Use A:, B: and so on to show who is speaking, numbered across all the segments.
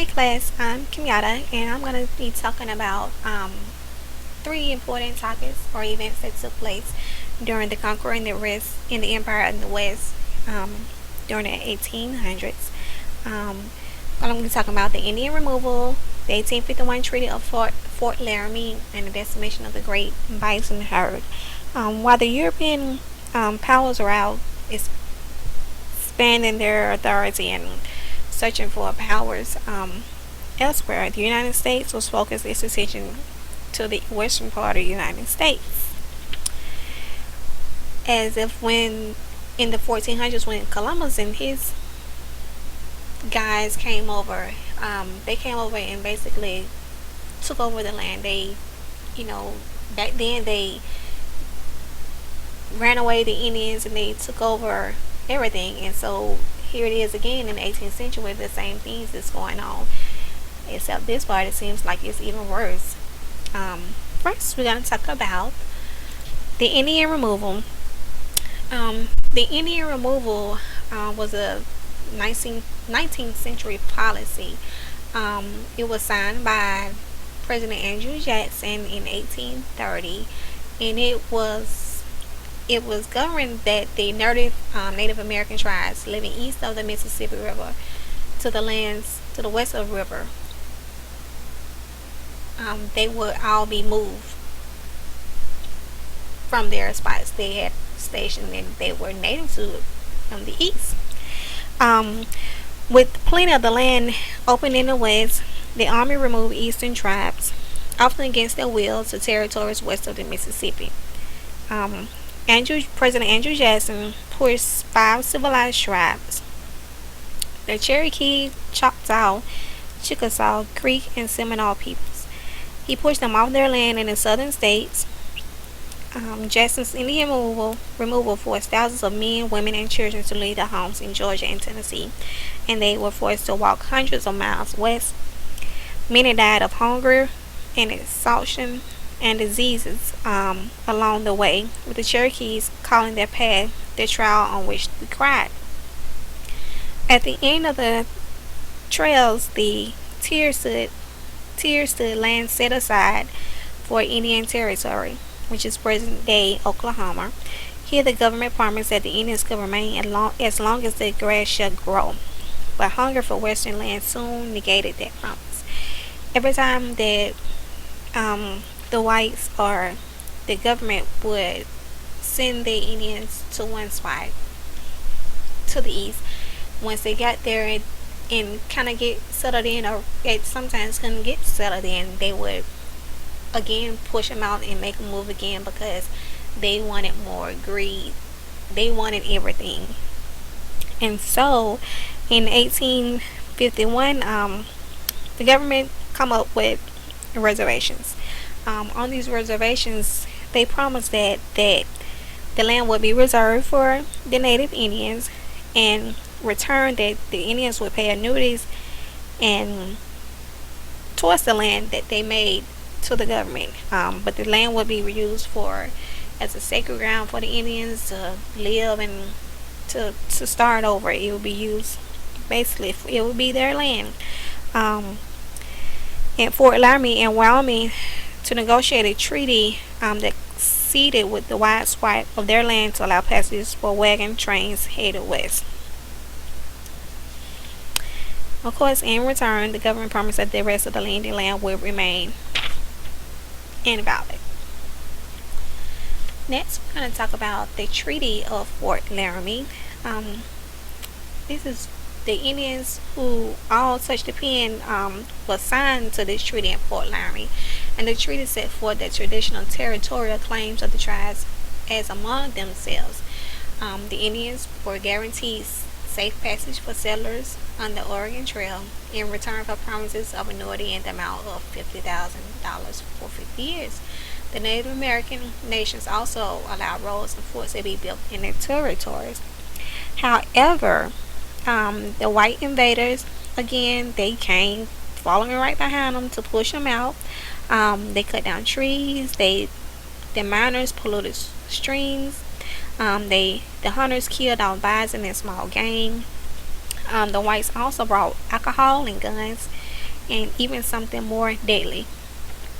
A: Hi class, I'm Kimyata and I'm going to be talking about three important topics or events that took place during the conquering the rest in the Empire of the West during the 1800s. I'm going to be talking about the Indian removal, the 1851 Treaty of Fort Laramie, and the decimation of the Great Bison Herd. While the European powers were out expanding their authority and searching for powers elsewhere, the United States was focused its attention to the western part of the United States. As if when in the 1400s, when Columbus and his guys came over, they came over and basically took over the land. Back then they ran away the Indians and they took over everything. And so here it is again in the 18th century with the same things that's going on, except this part it seems like it's even worse. First, we're going to talk about the Indian removal. The Indian removal was a 19th century policy. It was signed by President Andrew Jackson in 1830, and it was governed that the Native American tribes living east of the Mississippi River to the lands to the west of the river, they would all be moved from their spots they had stationed and they were native to from the east. With plenty of the land open in the west, the army removed eastern tribes, often against their will, to territories west of the Mississippi. President Andrew Jackson pushed 5 civilized tribes: the Cherokee, Choctaw, Chickasaw, Creek, and Seminole peoples. He pushed them off their land in the southern states. Jackson's Indian removal forced thousands of men, women, and children to leave their homes in Georgia and Tennessee, and they were forced to walk hundreds of miles west. Many died of hunger and exhaustion and diseases along the way, with the Cherokees calling their path the trail on which we cried. At the end of the trails, the tier-stood land set aside for Indian Territory, which is present-day Oklahoma. Here the government promised that the Indians could remain as long as the grass should grow, but hunger for western land soon negated that promise. Every time that the whites or the government would send the Indians to one spot to the east, once they got there and kind of get settled in, or sometimes couldn't get settled in, they would again push them out and make them move again, because they wanted more greed. They wanted everything. And so in 1851, the government come up with reservations. On these reservations, they promised that the land would be reserved for the native Indians, and return that the Indians would pay annuities and towards the land that they made to the government. But the land would be used as a sacred ground for the Indians to live and to start over. It would be used, basically, it would be their land. In Fort Laramie in Wyoming, to negotiate a treaty that ceded with the wide swath of their land to allow passage for wagon trains headed west. Of course, in return, the government promised that the rest of the Indian land would remain inviolate. Next, we're going to talk about the Treaty of Fort Laramie. This is the Indians who all touched the pen was signed to this treaty in Fort Laramie, and the treaty set forth the traditional territorial claims of the tribes as among themselves. The Indians were guaranteed safe passage for settlers on the Oregon Trail in return for promises of annuity in the amount of $50,000 for 50 years. The Native American nations also allowed roads and forts to be built in their territories. However, the white invaders, again, they came following right behind them to push them out. They cut down trees. The miners polluted streams. The hunters killed off bison and small game. The whites also brought alcohol and guns, and even something more deadly,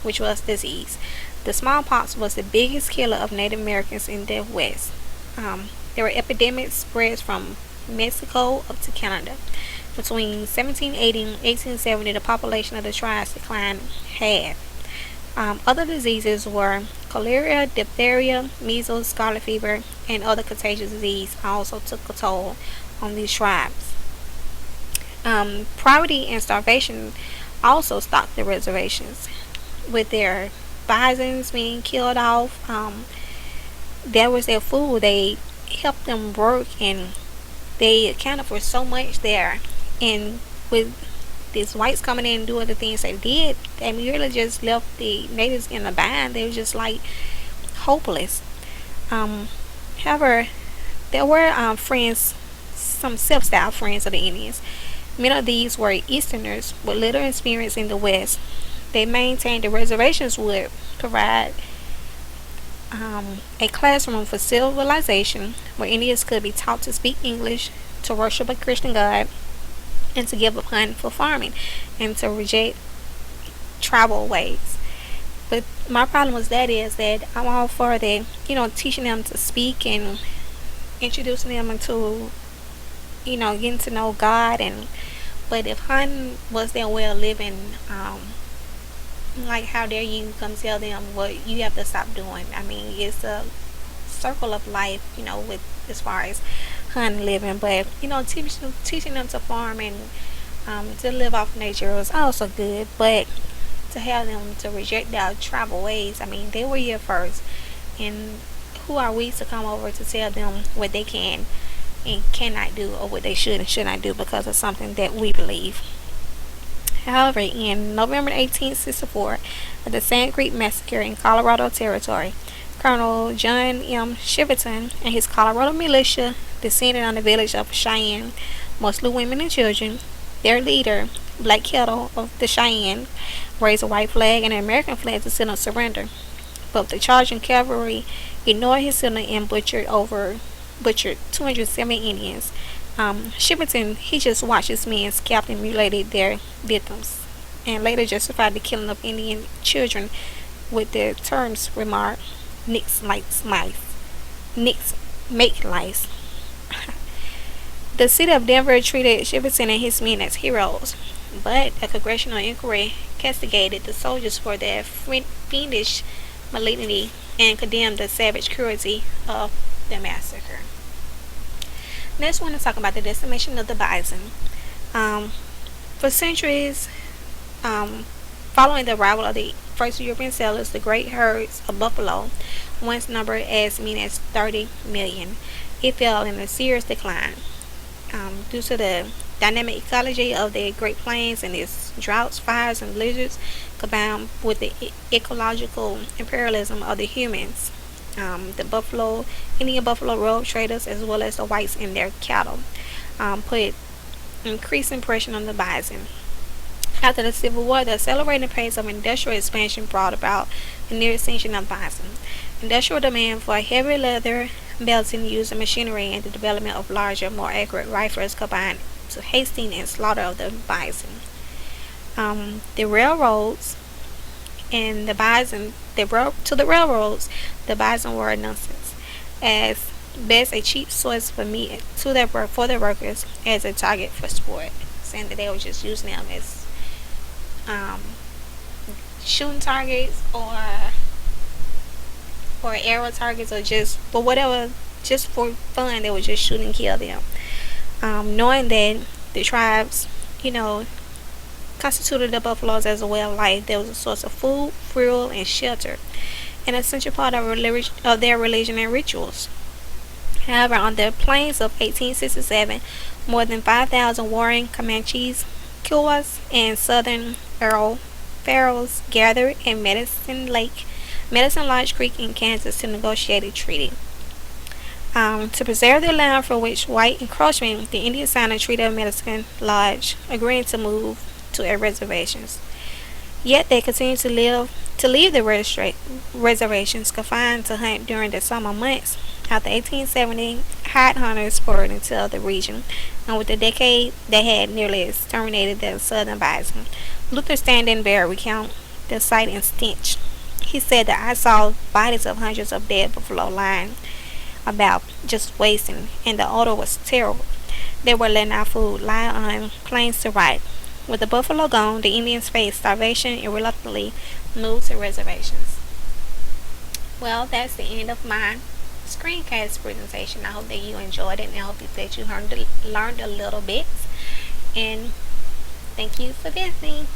A: which was disease. The smallpox was the biggest killer of Native Americans in the West. There were epidemics spread from Mexico up to Canada. Between 1780 and 1870, the population of the tribes declined half. Other diseases were cholera, diphtheria, measles, scarlet fever, and other contagious diseases also took a toll on these tribes. Poverty and starvation also stalked the reservations, with their bisons being killed off. That was their food. They helped them work, and they accounted for so much there. And with these whites coming in and doing the things they did, they merely just left the natives in a bind. They were just like hopeless. However, there were friends, some self-styled friends of the Indians. Many of these were Easterners with little experience in the West. They maintained the reservations would provide a classroom for civilization where Indians could be taught to speak English, to worship a Christian God, and to give up hunting for farming, and to reject tribal ways. But my problem with that is that I'm all for the, teaching them to speak and introducing them into, getting to know God. And but if hunting was their way of living, like, how dare you come tell them what you have to stop doing? I mean, it's a circle of life, with as far as hunting living. But teaching them to farm and to live off nature was also good. But to have them to reject their tribal ways, I mean, they were here first, and who are we to come over to tell them what they can and cannot do, or what they should and should not do because of something that we believe? However, in November 1864, at the Sand Creek Massacre in Colorado Territory, Colonel John M. Shiverton and his Colorado militia descended on the village of Cheyenne, mostly women and children. Their leader, Black Kettle of the Cheyenne, raised a white flag and an American flag to signal surrender. But the charging cavalry ignored his signal and butchered 270 Indians. Shiverton, he just watched his men scalp and mutilated their victims, and later justified the killing of Indian children with the terms remark, "Nix likes mice. Nix make lice." The city of Denver treated Shiverton and his men as heroes, but a congressional inquiry castigated the soldiers for their fiendish malignity and condemned the savage cruelty of the massacre. Next, I want to talk about the decimation of the bison. For centuries, following the arrival of the first European settlers, the great herds of buffalo, once numbered as many as 30 million, it fell in a serious decline. Due to the dynamic ecology of the Great Plains and its droughts, fires, and blizzards, combined with the ecological imperialism of the humans, the Indian buffalo robe traders, as well as the whites in their cattle, put increasing pressure on the bison. After the Civil War, the accelerating pace of industrial expansion brought about the near extinction of bison. Industrial demand for heavy leather belting used machinery and the development of larger, more accurate rifles combined to hasten and slaughter of the bison. The railroads and the bison, to the railroads, the bison were a nuisance, as best a cheap source for meat for their workers, as a target for sport, saying that they were just using them as shooting targets or arrow targets, or just for whatever, just for fun. They would just shoot and kill them, knowing that the tribes, constituted the buffaloes as a way of life. There was a source of food, fuel, and shelter, an essential part of their religion and rituals. However, on the plains of 1867, more than 5,000 warring Comanches, Kiowas, and Southern Earl Pharaohs gathered in Medicine Lodge Creek in Kansas to negotiate a treaty. To preserve the land for which white encroachment, the Indians signed a treaty of Medicine Lodge, agreeing to move to their reservations. Yet they continued to leave the reservations, confined to hunt during the summer months. After 1870, hide hunters poured into the region, and with the decade they had nearly exterminated the southern bison. Luther Standing Bear recounted the sight and stench. He said that I saw bodies of hundreds of dead buffalo lying about just wasting, and the odor was terrible. They were letting our food lie on plains to rot. With the buffalo gone, the Indians faced starvation and reluctantly moved to reservations. Well, that's the end of my screencast presentation. I hope that you enjoyed it, and I hope that you learned a little bit. And thank you for listening.